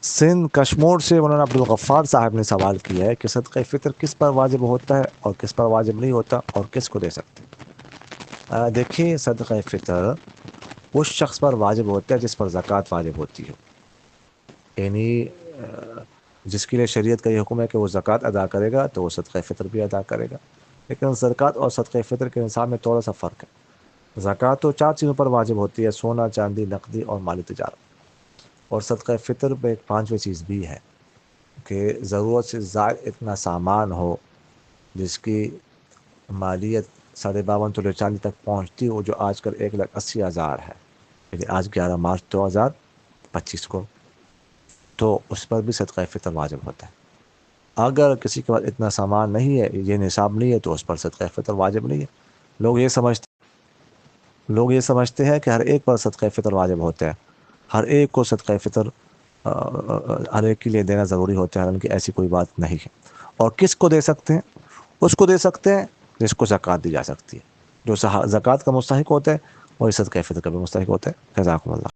سندھ کشمور سے مولانا عبدالغفار صاحب نے سوال کیا ہے کہ صدقہ فطر کس پر واجب ہوتا ہے اور کس پر واجب نہیں ہوتا اور کس کو دے سکتے ہیں؟ دیکھیے، صدقہ فطر اس شخص پر واجب ہوتا ہے جس پر زکوٰۃ واجب ہوتی ہے، یعنی جس کے لیے شریعت کا یہ حکم ہے کہ وہ زکوٰۃ ادا کرے گا تو وہ صدقہ فطر بھی ادا کرے گا۔ لیکن زکوٰۃ اور صدقہ فطر کے نصاب میں تھوڑا سا فرق ہے۔ زکوٰۃ تو 4 چیزوں پر واجب ہوتی ہے: سونا، چاندی، نقدی اور مالی تجارت۔ اور صدقہ فطر پہ ایک 5ویں چیز بھی ہے کہ ضرورت سے زائد اتنا سامان ہو جس کی مالیت 52.5 تولے چاندی تک پہنچتی ہو، جو آج کل 1,80,000 ہے، یعنی آج 11 مارچ 2025 کو، تو اس پر بھی صدقہ فطر واجب ہوتا ہے۔ اگر کسی کے پاس اتنا سامان نہیں ہے، یہ نصاب نہیں ہے، تو اس پر صدقہ فطر واجب نہیں ہے۔ لوگ یہ سمجھتے ہیں کہ ہر ایک پر صدقہ فطر واجب ہوتا ہے، ہر ایک کو صدقہ فطر ہر ایک کے لیے دینا ضروری ہوتا ہے، حالانکہ ایسی کوئی بات نہیں ہے۔ اور کس کو دے سکتے ہیں؟ اس کو دے سکتے ہیں جس کو زکوٰۃ دی جا سکتی ہے، جو زکوٰۃ کا مستحق ہوتا ہے، اور صدقہ فطر کا بھی مستحق ہوتا ہے۔ جزاکم اللہ۔